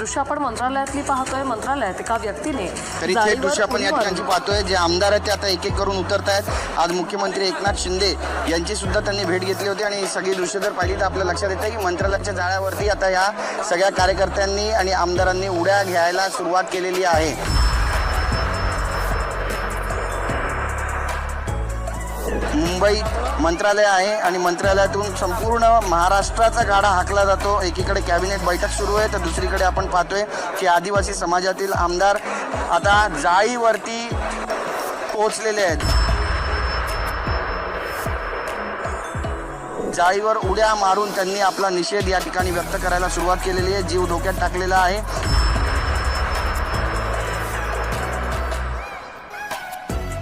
दृश्य आपण मंत्रालयातली पाहतोय. मंत्रालयात एका व्यक्तीने तरी थेट दृश्य आपण या ठिकाणी पाहतोय. जे आमदार आहेत ते आता एक एक करून उतरत आहेत. आज मुख्यमंत्री एकनाथ शिंदे यांची सुद्धा त्यांनी भेट घेतली होती आणि सगळी दृश्य जर पाहिली तर आपल्या लक्षात येतं की मंत्रालयाच्या जाळ्यावरती आता या सगळ्या कार्यकर्त्यांनी आणि आमदारांनी उड्या घ्यायला सुरुवात केलेली आहे. मुंबईत मंत्रालय आहे आणि मंत्रालयातून संपूर्ण महाराष्ट्राचा गाडा हाकला जातो. एकीकडे कॅबिनेट बैठक सुरू आहे तर दुसरीकडे आपण पाहतोय की आदिवासी समाजातील आमदार आता जाळीवरती पोहोचलेले आहेत. जाळीवर उड्या मारून त्यांनी आपला निषेध या ठिकाणी व्यक्त करायला सुरुवात केलेली आहे. जीव धोक्यात टाकलेला आहे.